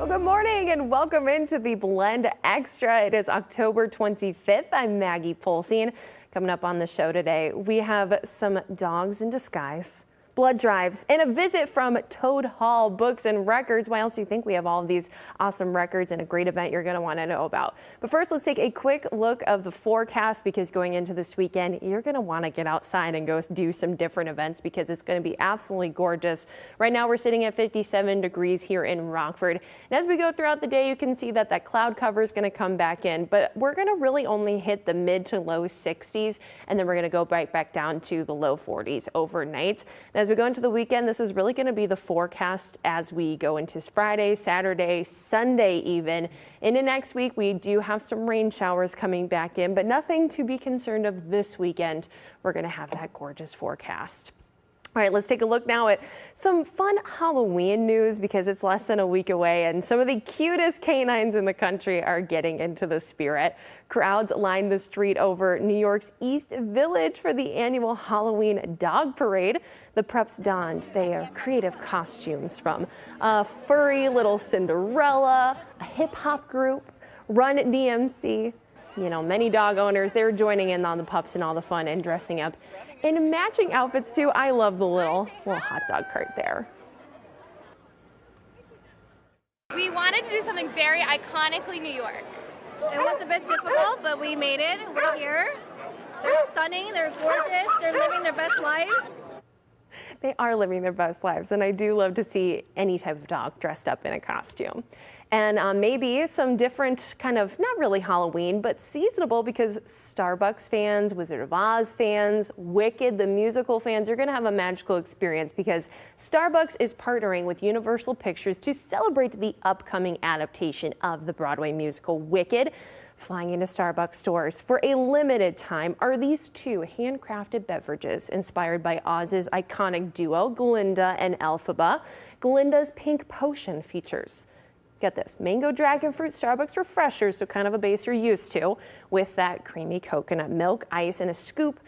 Well, good morning and welcome into the Blend Extra. It is October 25th. I'm Maggie Polsine. Coming up on the show today, we have some dogs in disguise, blood drives, and a visit from Toad Hall Books and Records. Why else do you think we have all of these awesome records and a great event you're going to want to know about? But first, let's take a quick look of the forecast, because going into this weekend, you're going to want to get outside and go do some different events because it's going to be absolutely gorgeous. Right now, we're sitting at 57 degrees here in Rockford. And as we go throughout the day, you can see that cloud cover is going to come back in, but we're going to really only hit the mid to low 60s, and then we're going to go right back down to the low 40s overnight. As we go into the weekend, this is really going to be the forecast as we go into Friday, Saturday, Sunday even. Into next week, we do have some rain showers coming back in, but nothing to be concerned of this weekend. We're going to have that gorgeous forecast. All right, let's take a look now at some fun Halloween news, because it's less than a week away and some of the cutest canines in the country are getting into the spirit. Crowds lined the street over New York's East Village for the annual Halloween dog parade. The preps donned their creative costumes, from a furry little Cinderella, a hip hop group, Run DMC. You know, many dog owners, they're joining in on the pups and all the fun and dressing up in matching outfits too. I love the little hot dog cart there. We wanted to do something very iconically New York. It was a bit difficult, but we made it. We're here. They're stunning, they're gorgeous, they're living their best lives. They are living their best lives, and I do love to see any type of dog dressed up in a costume. And maybe some different kind of, not really Halloween, but seasonable, because Starbucks fans, Wizard of Oz fans, Wicked, the musical fans, you're going to have a magical experience, because Starbucks is partnering with Universal Pictures to celebrate the upcoming adaptation of the Broadway musical Wicked. Flying into Starbucks stores for a limited time are these two handcrafted beverages inspired by Oz's iconic duo, Glinda and Elphaba. Glinda's pink potion features, get this, mango dragon fruit Starbucks refreshers, so kind of a base you're used to, with that creamy coconut milk, ice, and a scoop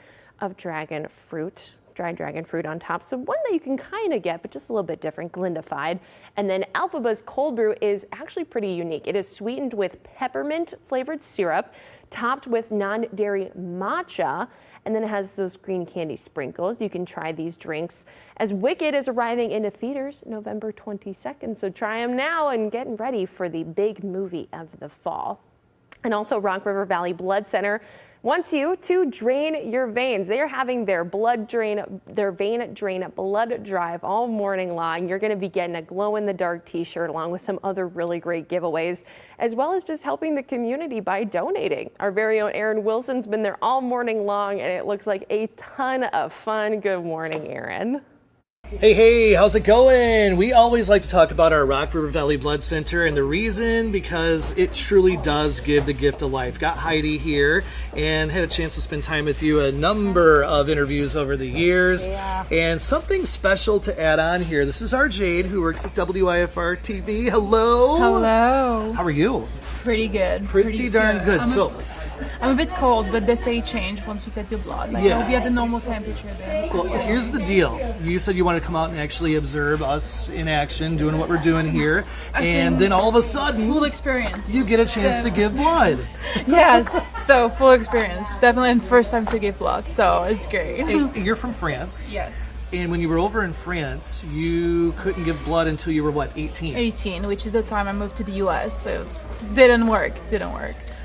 of dragon fruit. Dried dragon fruit on top, so one that you can kind of get, but just a little bit different, Glindified. And then Elphaba's cold brew is actually pretty unique. It is sweetened with peppermint flavored syrup, topped with non-dairy matcha, and then it has those green candy sprinkles. You can try these drinks as Wicked is arriving into theaters November 22nd, so try them now and getting ready for the big movie of the fall. And also, Rock River Valley Blood Center wants you to drain your veins. They are having their vein drain blood drive all morning long. You're going to be getting a glow-in-the-dark t-shirt along with some other really great giveaways, as well as just helping the community by donating. Our very own Aaron Wilson's been there all morning long, and it looks like a ton of fun. Good morning, Aaron. Hey, how's it going? We always like to talk about our Rock River Valley Blood Center, and the reason, because it truly does give the gift of life. Got Heidi here and had a chance to spend time with you, a number of interviews over the years. Yeah. And something special to add on here. This is our Jade, who works at WIFR TV. Hello. Hello. How are you? Pretty good. Pretty darn good. I'm a bit cold, but they say change once we get the blood. Like, Yeah. it'll be at the normal temperature then. Well, here's the deal. You said you want to come out and actually observe us in action, doing what we're doing here, and then all of a sudden, Full experience. you get a chance to give blood. Yeah, so full experience. Definitely first time to give blood, so it's great. Hey, you're from France. Yes. And when you were over in France, you couldn't give blood until you were, what, 18? 18, which is the time I moved to the US, so it didn't work.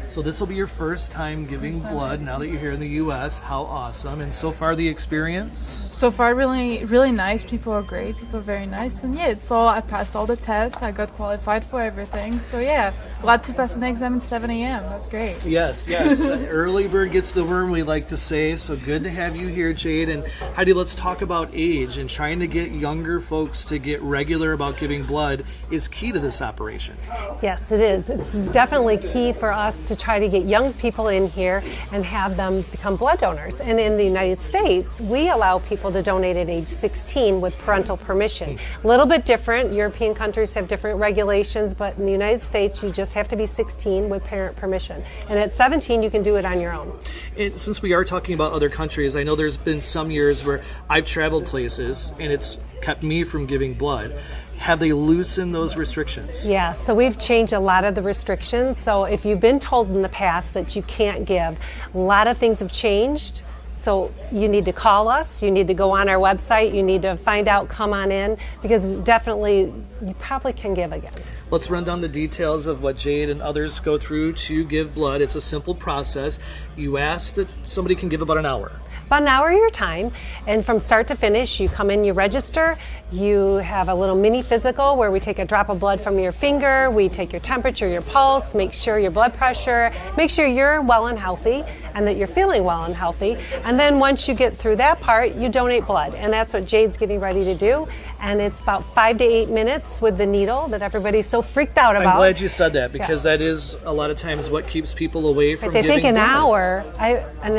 So this will be your first time giving blood now that you're here in the U.S. How awesome. And so far, the experience? So far, really, really nice. People are great. People are very nice. And yeah, I passed all the tests. I got qualified for everything. So yeah, glad to pass an exam at 7 a.m. That's great. Yes. Early bird gets the worm, we like to say. So good to have you here, Jade. And Heidi, let's talk about age. And trying to get younger folks to get regular about giving blood is key to this operation. Yes, it is. It's definitely key for us to try to get young people in here and have them become blood donors. And in the United States, we allow people to donate at age 16 with parental permission. A little bit different. European countries have different regulations, but in the United States, you just have to be 16 with parent permission. And at 17, you can do it on your own. And since we are talking about other countries, I know there's been some years where I've traveled places and it's kept me from giving blood. Have they loosened those restrictions? Yeah, so we've changed a lot of the restrictions. So if you've been told in the past that you can't give, a lot of things have changed. So you need to call us, you need to go on our website, you need to find out, come on in, because definitely you probably can give again. Let's run down the details of what Jade and others go through to give blood. It's a simple process. You ask that somebody can give about an hour. About an hour of your time, and from start to finish, you come in, you register, you have a little mini physical where we take a drop of blood from your finger, we take your temperature, your pulse, make sure your blood pressure, make sure you're well and healthy, and that you're feeling well and healthy. And then once you get through that part, you donate blood, and that's what Jade's getting ready to do. And it's about 5 to 8 minutes with the needle that everybody's so freaked out about. I'm glad you said that, because that is a lot of times what keeps people away from They giving think an blood.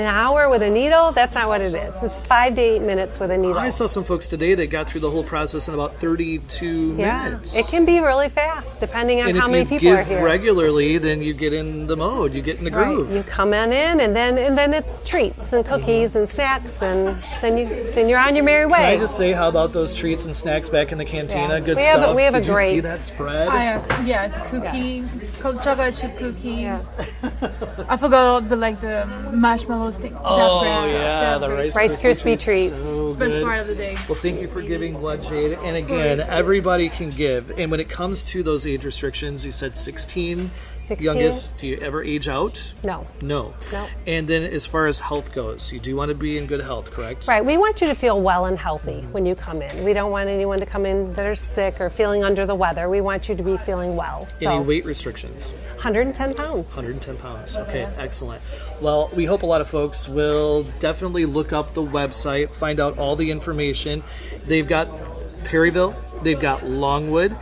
hour with a needle, that's not what it is. It's 5 to 8 minutes with a needle. I saw some folks today that got through the whole process in about 32 minutes. It can be really fast depending on And how if many you people are give here. regularly, then you get in the mode, you get in the groove. Right. You come on in, and then it's treats and cookies and snacks, and then you're on your merry way. Can I just say, how about those treats and snacks back in the cantina? Yeah. Good We have stuff. we have Did a you great. see that spread? Cookies, chocolate chip cookies. I forgot all the marshmallow stick. Oh yeah, the Rice Krispie treats. So Best good. part of the day. Well, thank you for giving blood, Jade. And again, everybody can give. And when it comes to those age restrictions, you said 16. 16. Youngest, do you ever age out? No. No. No. And then as far as health goes, you do want to be in good health, correct? Right. We want you to feel well and healthy when you come in. We don't want anyone to come in that are sick or feeling under the weather. We want you to be feeling well. So, Any weight restrictions? 110 pounds. 110 pounds. Okay, excellent. Well, we hope a lot of folks will definitely look up the website, find out all the information. They've got Perryville, they've got Longwood.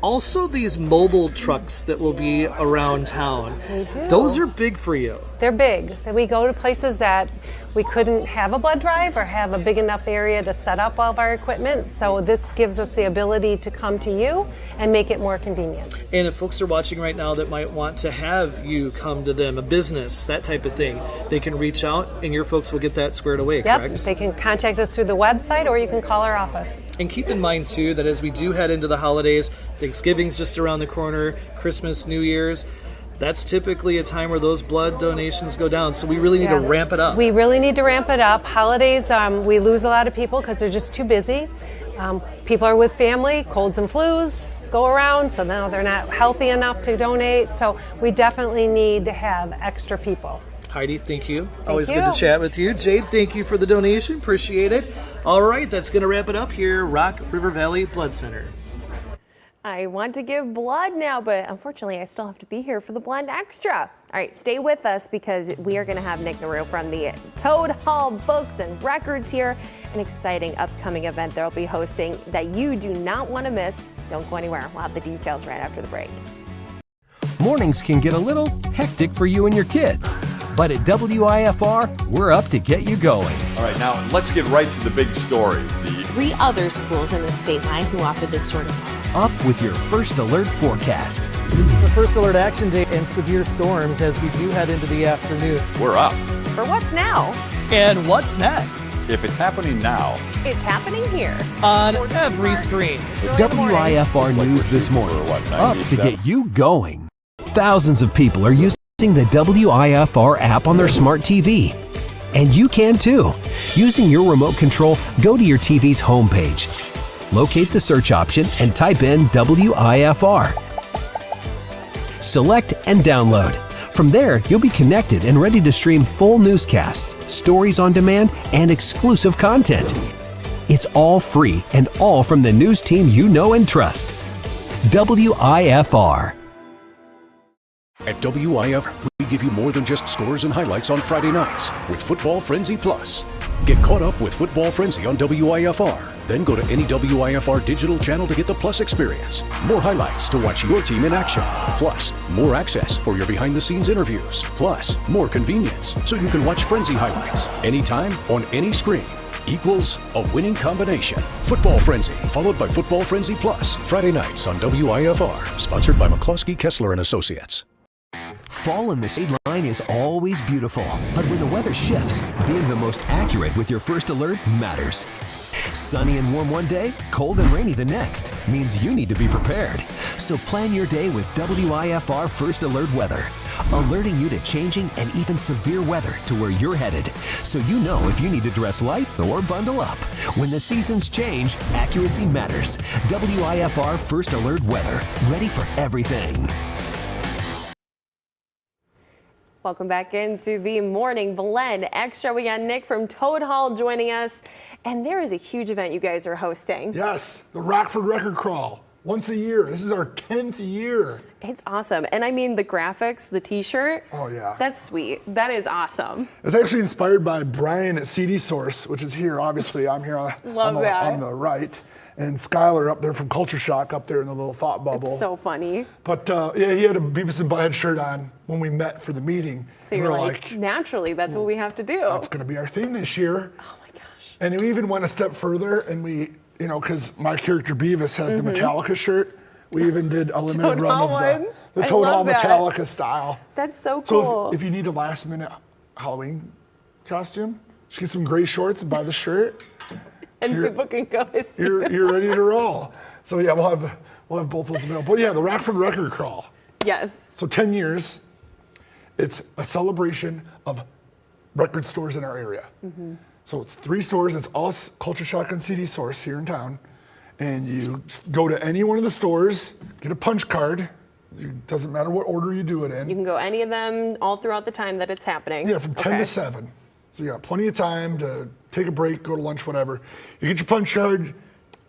Also, these mobile trucks that will be around town. We do. Those are big for you. They're big. We go to places that we couldn't have a blood drive or have a big enough area to set up all of our equipment. So this gives us the ability to come to you and make it more convenient. And if folks are watching right now that might want to have you come to them, a business, that type of thing, they can reach out and your folks will get that squared away, Yep. correct? They can contact us through the website, or you can call our office. And keep in mind, too, that as we do head into the holidays, Thanksgiving's just around the corner, Christmas, New Year's, that's typically a time where those blood donations go down. So we really need to ramp it up. We really need to ramp it up. Holidays, we lose a lot of people because they're just too busy. People are with family, colds and flus go around, so now they're not healthy enough to donate. So we definitely need to have extra people. Heidi, thank you. Always you. good to chat with you. Jade, thank you for the donation. Appreciate it. All right, that's going to wrap it up here, Rock River Valley Blood Center. I want to give blood now, but unfortunately I still have to be here for the Blend Extra. All right, stay with us because we are going to have Nick Naru from the Toad Hall Books and Records here. An exciting upcoming event they'll be hosting that you do not want to miss. Don't go anywhere. We'll have the details right after the break. Mornings can get a little hectic for you and your kids. But at WIFR, we're up to get you going. All right, now let's get right to the big stories. The 3 other schools in the state line who offer this sort of help. Up with your First Alert forecast. It's a First Alert Action Day and severe storms as we do head into the afternoon. We're up. For what's now? And what's next? If it's happening now, It's happening here. On every screen. WIFR News this morning. What, Up to 97? get you going. Thousands of people are using the WIFR app on their smart TV. And you can too. Using your remote control, go to your TV's homepage. Locate the search option and type in WIFR. Select and download. From there, you'll be connected and ready to stream full newscasts, stories on demand, and exclusive content. It's all free and all from the news team you know and trust. WIFR. At WIFR, we give you more than just scores and highlights on Friday nights with Football Frenzy Plus. Get caught up with Football Frenzy on WIFR. Then go to any WIFR digital channel to get the Plus experience. More highlights to watch your team in action. Plus, more access for your behind-the-scenes interviews. Plus, more convenience so you can watch Frenzy highlights anytime on any screen. Equals a winning combination. Football Frenzy, followed by Football Frenzy Plus. Friday nights on WIFR. Sponsored by McCloskey, Kessler & Associates. Fall in the state line is always beautiful, but when the weather shifts, being the most accurate with your first alert matters. Sunny and warm one day, cold and rainy the next means you need to be prepared. So plan your day with WIFR First Alert Weather, alerting you to changing and even severe weather to where you're headed, so you know if you need to dress light or bundle up. When the seasons change, accuracy matters. WIFR First Alert Weather, ready for everything. Welcome back into the Morning Blend Extra. We got Nick from Toad Hall joining us, and there is a huge event you guys are hosting. Yes, the Rockford Record Crawl. Once a year. This is our 10th year. It's awesome. And I mean, the graphics, the t-shirt. Oh, yeah. That's sweet. That is awesome. It's actually inspired by Brian at CD Source, which is here. Obviously, I'm here on the right. And Skylar up there from Culture Shock up there in the little thought bubble. It's so funny. But yeah, he had a Beavis and Butthead shirt on when we met for the meeting. So you're like, naturally, that's what we have to do. That's going to be our theme this year. Oh my gosh. And we even went a step further, and we, you know, because my character Beavis has the Metallica shirt. We even did a limited run of the Toad Hall Metallica style. That's so cool. So if you need a last minute Halloween costume, just get some gray shorts and buy the shirt. And people can go to see you're ready to roll. So yeah, we'll have both those available. But yeah, the Rockford Record Crawl. Yes. So 10 years. It's a celebration of record stores in our area. So it's 3 stores. It's us, Culture Shock and CD Source here in town. And you go to any one of the stores, get a punch card. It doesn't matter what order you do it in. You can go any of them all throughout the time that it's happening. Yeah, from 10 to 7. So you got plenty of time to take a break, go to lunch, whatever. You get your punch card,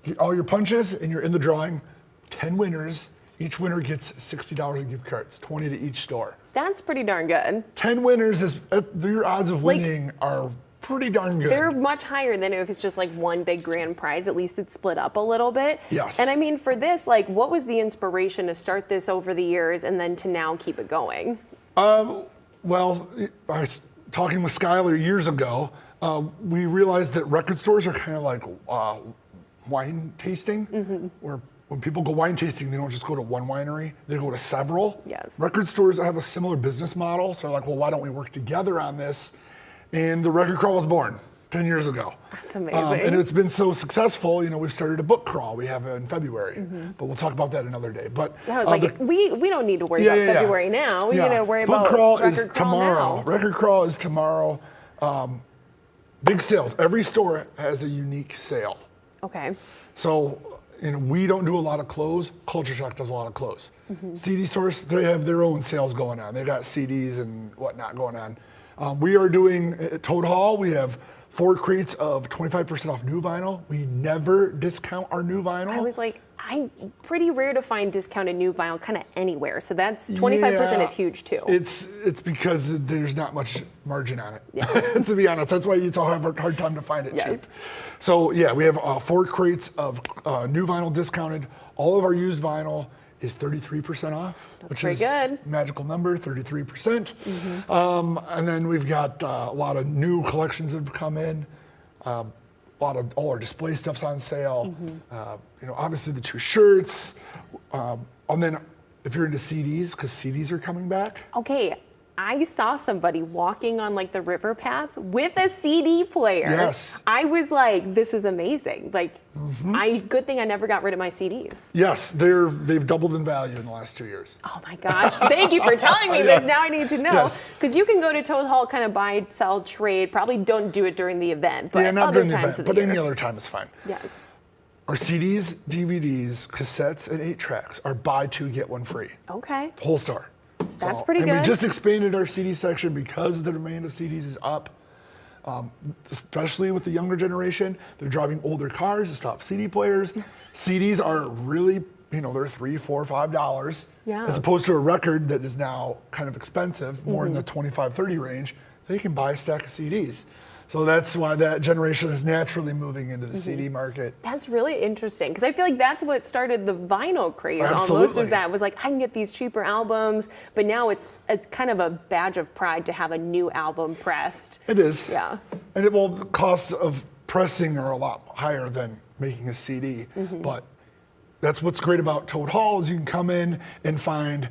get all your punches, and you're in the drawing. 10 winners. Each winner gets $60 in gift cards, 20 to each store. That's pretty darn good. 10 winners is your odds of winning are pretty darn good. They're much higher than if it's just like one big grand prize. At least it's split up a little bit. Yes. And I mean, for this, like, what was the inspiration to start this over the years and then to now keep it going? Well, I was talking with Skylar years ago. We realized that record stores are kind of like wine tasting, where when people go wine tasting, they don't just go to one winery, they go to several. Yes. Record stores have a similar business model, so like, well, why don't we work together on this? And the Record Crawl was born 10 years ago. That's amazing. And it's been so successful, you know, we've started a book crawl we have in February, but we'll talk about that another day. But I was like, we don't need to worry about February now. We need to worry book about crawl Record is Crawl tomorrow. now. Record Crawl is tomorrow. Big sales. Every store has a unique sale. Okay. So, you know, we don't do a lot of clothes. Culture Shock does a lot of clothes. CD Source, they have their own sales going on. They got CDs and whatnot going on. We are doing at Toad Hall, we have 4 crates of 25% off new vinyl. We never discount our new vinyl. I was like, pretty rare to find discounted new vinyl kind of anywhere. So that's 25% is huge too. It's because there's not much margin on it. Yeah. To be honest, that's why it's a hard time to find it cheap. Yes. So yeah, we have 4 crates of new vinyl discounted. All of our used vinyl is 33% off, which is good. Magical number, 33%. And then we've got a lot of new collections that have come in. A lot of all our display stuff's on sale. You know, obviously the 2 shirts. And then if you're into CDs, because CDs are coming back. Okay, I saw somebody walking on like the river path with a CD player. Yes. I was like, this is amazing. Like, good thing I never got rid of my CDs. Yes, they've doubled in value in the last 2 years. Oh my gosh, thank you for telling me this. Now I need to know. Because you can go to Toad Hall, kind of buy, sell, trade. Probably don't do it during the event, but not other during the times event, of the but year. any other time is fine. Yes. Our CDs, DVDs, cassettes, and 8-tracks are buy 2, get 1 free. Okay. The whole store. That's pretty good. And we just expanded our CD section because the demand of CDs is up. Especially with the younger generation, they're driving older cars to stop CD players. CDs are really, you know, they're $3, $4, $5. Yeah. As opposed to a record that is now kind of expensive, more in the 25, 30 range. They can buy a stack of CDs. So that's why that generation is naturally moving into the CD market. That's really interesting because I feel like that's what started the vinyl craze. Absolutely. Almost is that it was like I can get these cheaper albums, but now it's kind of a badge of pride to have a new album pressed. It is. Yeah. And the costs of pressing are a lot higher than making a CD, but that's what's great about Toad Hall is you can come in and find,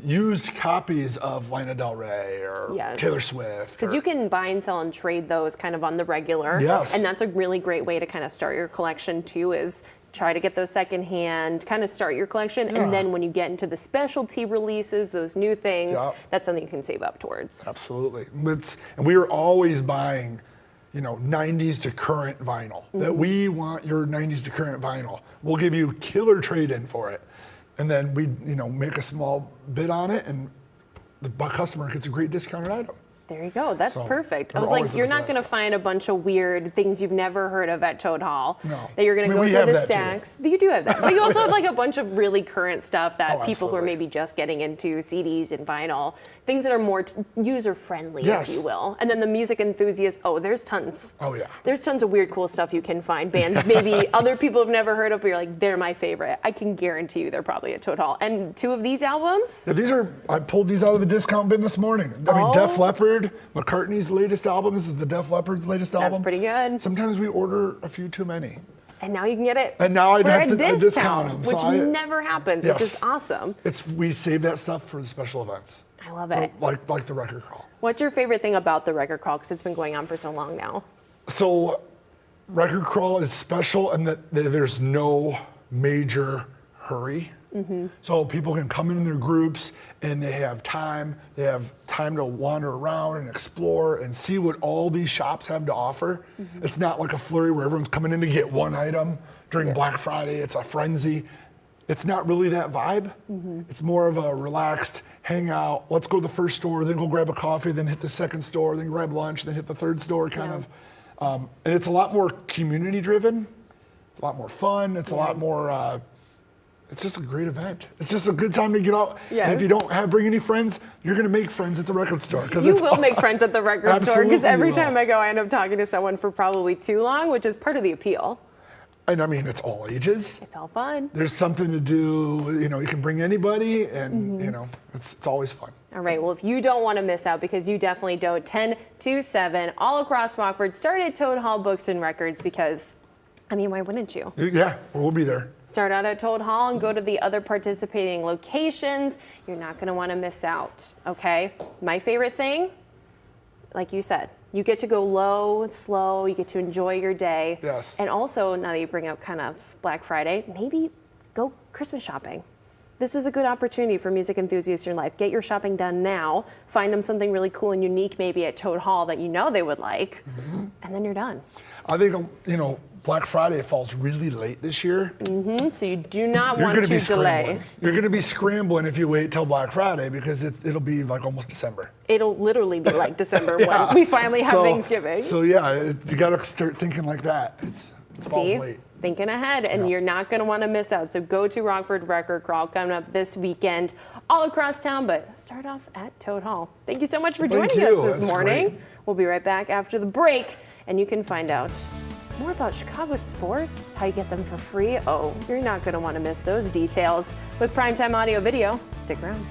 used copies of Lana Del Rey or Taylor Swift. Because you can buy and sell and trade those kind of on the regular. Yes. And that's a really great way to kind of start your collection too, is try to get those secondhand, kind of start your collection. And then when you get into the specialty releases, those new things, that's something you can save up towards. Absolutely. And we are always buying 90s to current vinyl. That we want your 90s to current vinyl. We'll give you killer trade-in for it. And then we, make a small bid on it, and the customer gets a great discounted item. There you go. That's perfect. I was always like, you're not looking for going that to find a bunch of weird things you've never heard of at Toad Hall. No. That you're going to go we through have the that stacks. You do have that. But you also have like a bunch of really current stuff that Oh, people who are absolutely. maybe just getting into CDs and vinyl, things that are more user-friendly, Yes. if you will. And then the music enthusiasts, there's tons. Oh, yeah. There's tons of weird, cool stuff you can find. Bands maybe other people have never heard of, but you're like, they're my favorite. I can guarantee you they're probably at Toad Hall. And 2 of these albums? Yeah, I pulled these out of the discount bin this morning. I mean, Def Leppard, McCartney's latest album. This is the Def Leppard's latest album. That's pretty good. Sometimes we order a few too many. And now you can get it And now I'd for have a to discount, them. which never happens, which is awesome. We save that stuff for the special events. I love it. Like the record crawl. What's your favorite thing about the record crawl? Because it's been going on for so long now. So, record crawl is special in that there's no major hurry. So people can come in their groups and they have time. They have time to wander around and explore and see what all these shops have to offer. It's not like a flurry where everyone's coming in to get one item during Black Friday. It's a frenzy. It's not really that vibe. It's more of a relaxed hangout. Let's go to the first store, then go grab a coffee, then hit the second store, then grab lunch, then hit the third store kind of. And it's a lot more community driven. It's a lot more fun. It's a lot more, it's just a great event. It's just a good time to get out. And if you don't bring any friends, you're going to make friends at the record store. You will make friends at the record store because every Absolutely time I go, I end up talking to someone for probably too long, which is part of the appeal. And I mean, it's all ages. It's all fun. There's something to do. You can bring anybody, and it's always fun. All right, well, if you don't want to miss out, because you definitely don't, 10 to 7, all across Rockford, start at Toad Hall Books and Records because, I mean, why wouldn't you? Yeah, we'll be there. Start out at Toad Hall and go to the other participating locations. You're not going to want to miss out, okay? My favorite thing, like you said, you get to go low and slow. You get to enjoy your day. Yes. And also, now that you bring up kind of Black Friday, maybe go Christmas shopping. This is a good opportunity for music enthusiasts in your life. Get your shopping done now. Find them something really cool and unique maybe at Toad Hall that you know they would like. And then you're done. I think, Black Friday falls really late this year. So you do not You're want gonna to be delay. scrambling. You're going to be scrambling if you wait till Black Friday because it'll be like almost December. It'll literally be like December when we finally have Thanksgiving. So yeah, you got to start thinking like that. It falls See? late. Thinking ahead, and you're not going to want to miss out. So go to Rockford Record Crawl coming up this weekend all across town, but start off at Toad Hall. Thank you so much for joining us this morning. Great. We'll be right back after the break, and you can find out more about Chicago sports, how you get them for free. Oh, you're not going to want to miss those details. With Primetime Audio Video, stick around.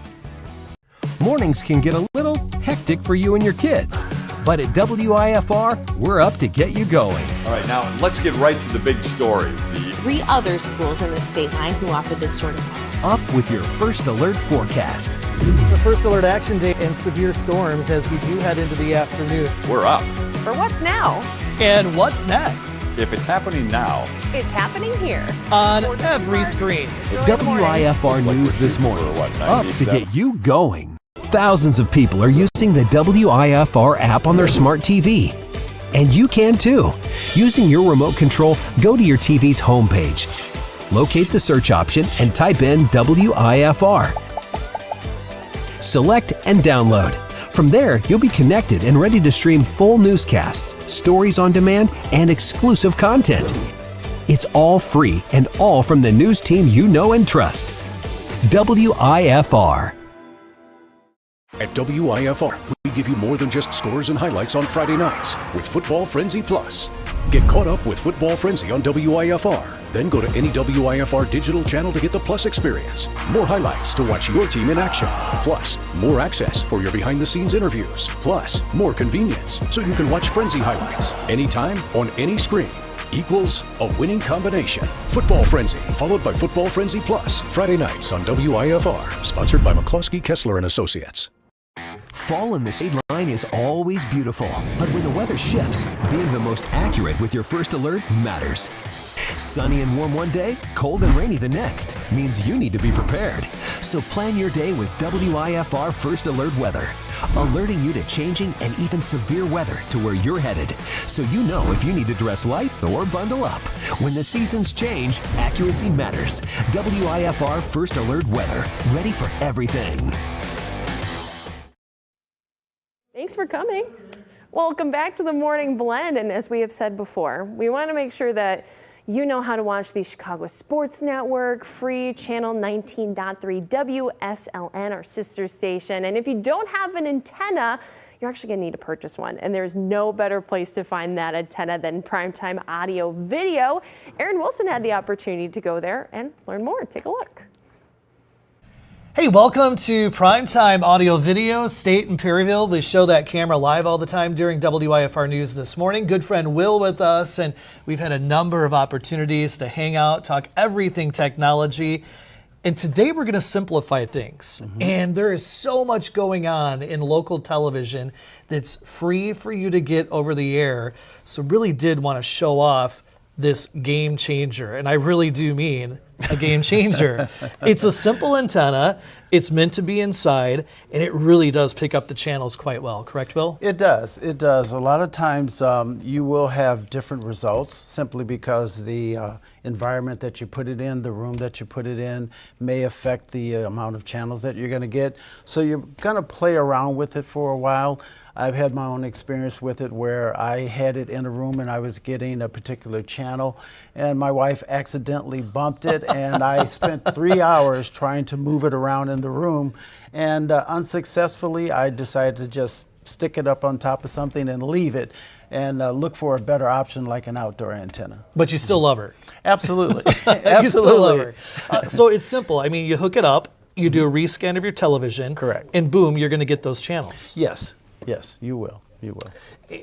Mornings can get a little hectic for you and your kids. But at WIFR, we're up to get you going. All right, now let's get right to the big stories. 3 other schools in the state line who offer this sort of Up with your first alert forecast. It's a first alert action day and severe storms as we do head into the afternoon. We're up. For what's now? And what's next? If it's happening now, It's happening here. On every screen. WIFR News this morning. Up to 97? get you going. Thousands of people are using the WIFR app on their smart TV. And you can too. Using your remote control, go to your TV's homepage. Locate the search option and type in WIFR. Select and download. From there, you'll be connected and ready to stream full newscasts, stories on demand, and exclusive content. It's all free and all from the news team you know and trust. WIFR. At WIFR, we give you more than just scores and highlights on Friday nights with Football Frenzy Plus. Get caught up with Football Frenzy on WIFR. Then go to any WIFR digital channel to get the Plus experience. More highlights to watch your team in action. Plus, more access for your behind-the-scenes interviews. Plus, more convenience so you can watch Frenzy highlights anytime on any screen. equals a winning combination. Football Frenzy, followed by Football Frenzy Plus, Friday nights on WIFR, sponsored by McCluskey, Kessler and Associates. Fall in the state line is always beautiful, but when the weather shifts, being the most accurate with your first alert matters. Sunny and warm one day, cold and rainy the next means you need to be prepared. So plan your day with WIFR First Alert Weather, alerting you to changing and even severe weather to where you're headed, so you know if you need to dress light or bundle up. When the seasons change, accuracy matters. WIFR First Alert Weather, ready for everything. Thanks for coming. Welcome back to the Morning Blend. And as we have said before, we want to make sure that you know how to watch the Chicago Sports Network, free channel 19.3 WSLN, our sister station. And if you don't have an antenna, you're actually going to need to purchase one. And there's no better place to find that antenna than Primetime Audio Video. Aaron Wilson had the opportunity to go there and learn more. Take a look. Hey, welcome to Primetime Audio Video, State and Perryville. We show that camera live all the time during WIFR News this morning. Good friend Will with us, and we've had a number of opportunities to hang out, talk everything technology. And today we're going to simplify things. And there is so much going on in local television that's free for you to get over the air. So really did want to show off this game changer. And I really do mean a game changer. It's a simple antenna. It's meant to be inside, and it really does pick up the channels quite well. Correct, Will? It does. It does. A lot of times you will have different results simply because the environment that you put it in, the room that you put it in, may affect the amount of channels that you're going to get. So you're going to play around with it for a while. I've had my own experience with it where I had it in a room and I was getting a particular channel and my wife accidentally bumped it and I spent 3 hours trying to move it around in the room, and unsuccessfully I decided to just stick it up on top of something and leave it and look for a better option like an outdoor antenna. But you still love her. Absolutely. You still love her. So it's simple. I mean, you hook it up, you do a rescan of your television. Correct. And boom, you're going to get those channels. Yes. Yes, you will. You will.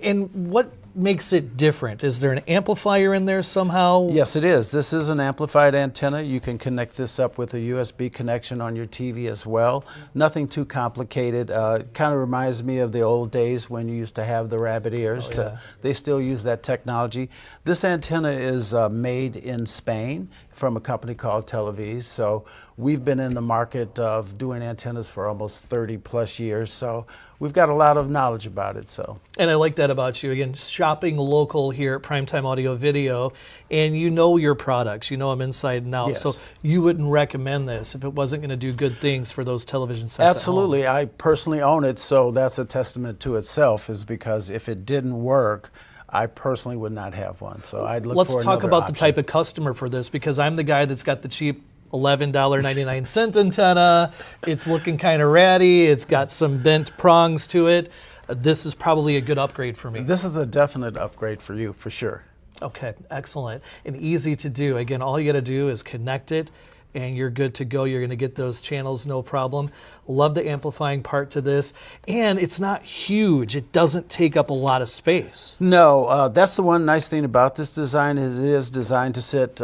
And what makes it different? Is there an amplifier in there somehow? Yes, it is. This is an amplified antenna. You can connect this up with a USB connection on your TV as well. Nothing too complicated. Kind of reminds me of the old days when you used to have the rabbit ears. Oh, yeah. They still use that technology. This antenna is made in Spain from a company called Televis. So we've been in the market of doing antennas for almost 30 plus years. So we've got a lot of knowledge about it. And I like that about you. Again, shopping local here at Primetime Audio Video, and you know your products. You know them inside and out. Yes. So you wouldn't recommend this if it wasn't going to do good things for those television sets. Absolutely. I personally own it, so that's a testament to itself, is because if it didn't work, I personally would not have one. So I'd look for another Let's talk about option. the type of customer for this, because I'm the guy that's got the cheap $11.99 antenna. It's looking kind of ratty. It's got some bent prongs to it. This is probably a good upgrade for me. This is a definite upgrade for you, for sure. Okay, excellent. And easy to do. Again, all you got to do is connect it and you're good to go. You're going to get those channels, no problem. Love the amplifying part to this. And it's not huge. It doesn't take up a lot of space. No, that's the one nice thing about this design is it is designed to sit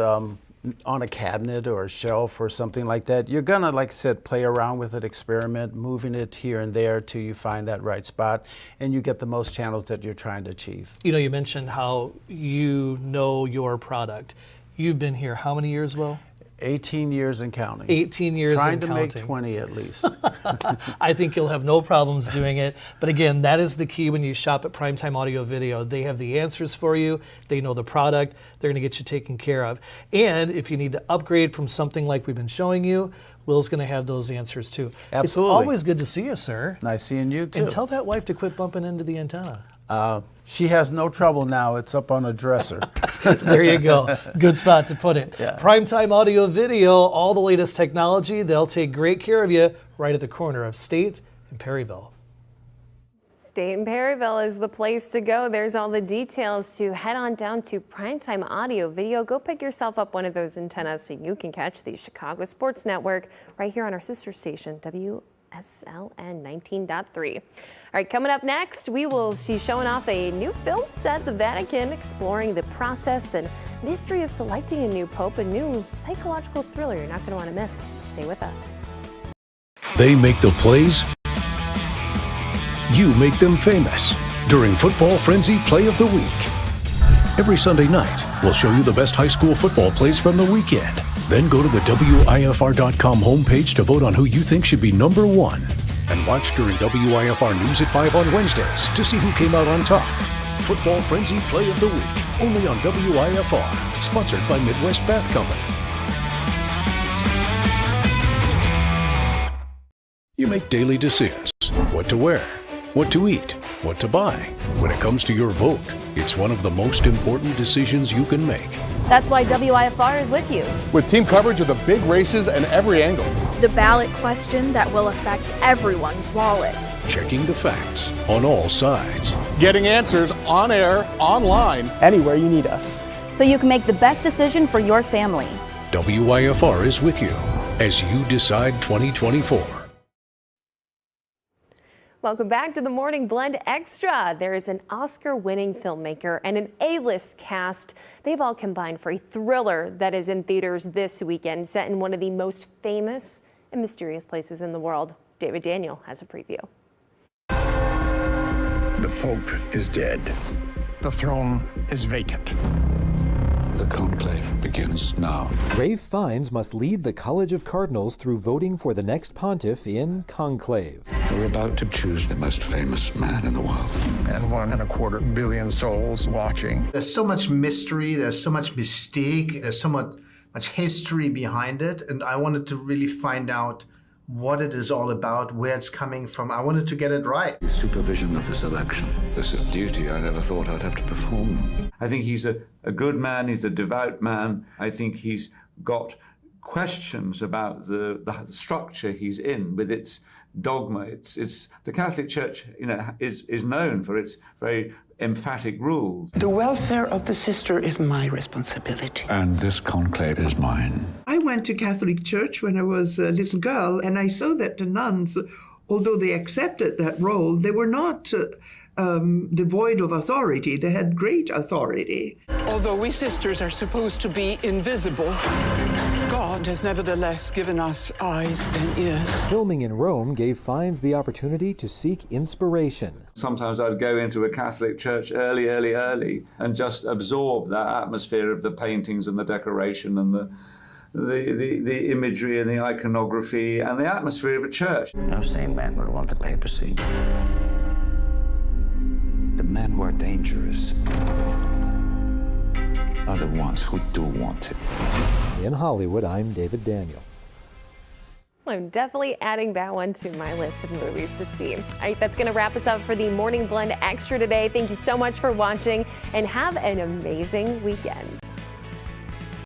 on a cabinet or a shelf or something like that. You're gonna, like I said, play around with it, experiment, moving it here and there till you find that right spot and you get the most channels that you're trying to achieve. You know, you mentioned how you know your product. You've been here how many years, Will? 18 years and counting. 18 years Trying and to counting. make 20 at least. I think you'll have no problems doing it. But again, that is the key when you shop at Primetime Audio Video. They have the answers for you. They know the product. They're going to get you taken care of. And if you need to upgrade from something like we've been showing you, Will's going to have those answers too. Absolutely. It's always good to see you, sir. Nice seeing you too. And tell that wife to quit bumping into the antenna. She has no trouble now. It's up on a dresser. There you go. Good spot to put it. Yeah. Primetime Audio Video, all the latest technology. They'll take great care of you right at the corner of State and Perryville. State and Perryville is the place to go. There's all the details to head on down to Primetime Audio Video. Go pick yourself up one of those antennas so you can catch the Chicago Sports Network right here on our sister station, WIFR. SLN 19.3. All right, coming up next, we will see showing off a new film set at the Vatican, exploring the process and mystery of selecting a new pope, a new psychological thriller you're not going to want to miss. Stay with us. They make the plays. You make them famous during Football Frenzy Play of the Week. Every Sunday night, we'll show you the best high school football plays from the weekend. Then go to the WIFR.com homepage to vote on who you think should be number one. And watch during WIFR News at 5 on Wednesdays to see who came out on top. Football Frenzy Play of the Week, only on WIFR. Sponsored by Midwest Bath Company. You make daily decisions. What to wear, what to eat, what to buy. When it comes to your vote, it's one of the most important decisions you can make. That's why WIFR is with you. With team coverage of the big races and every angle. The ballot question that will affect everyone's wallet. Checking the facts on all sides. Getting answers on air, online. Anywhere you need us. So you can make the best decision for your family. WIFR is with you as you decide 2024. Welcome back to the Morning Blend Extra. There is an Oscar-winning filmmaker and an A-list cast. They've all combined for a thriller that is in theaters this weekend, set in one of the most famous and mysterious places in the world. David Daniel has a preview. The Pope is dead. The throne is vacant. The conclave begins now. Ralph Fiennes must lead the College of Cardinals through voting for the next pontiff in conclave. We're about to choose the most famous man in the world. And 1.25 billion souls watching. There's so much mystery, there's so much mystique, there's so much history behind it, and I wanted to really find out what it is all about, where it's coming from. I wanted to get it right. Supervision of this election. This is a duty I never thought I'd have to perform. I think he's a good man, he's a devout man. I think he's got questions about the structure he's in with its dogma. It's the Catholic Church, is known for its very emphatic rules. The welfare of the sister is my responsibility. And this conclave is mine. I went to Catholic Church when I was a little girl, and I saw that the nuns, although they accepted that role, they were not devoid of authority. They had great authority. Although we sisters are supposed to be invisible, God has nevertheless given us eyes and ears. Filming in Rome gave Fiennes the opportunity to seek inspiration. Sometimes I'd go into a Catholic church early and just absorb that atmosphere of the paintings and the decoration and the imagery and the iconography and the atmosphere of a church. No sane man would want the papacy. The men who are dangerous are the ones who do want it. In Hollywood, I'm David Daniel. I'm definitely adding that one to my list of movies to see. All right, that's going to wrap us up for the Morning Blend Extra today. Thank you so much for watching and have an amazing weekend.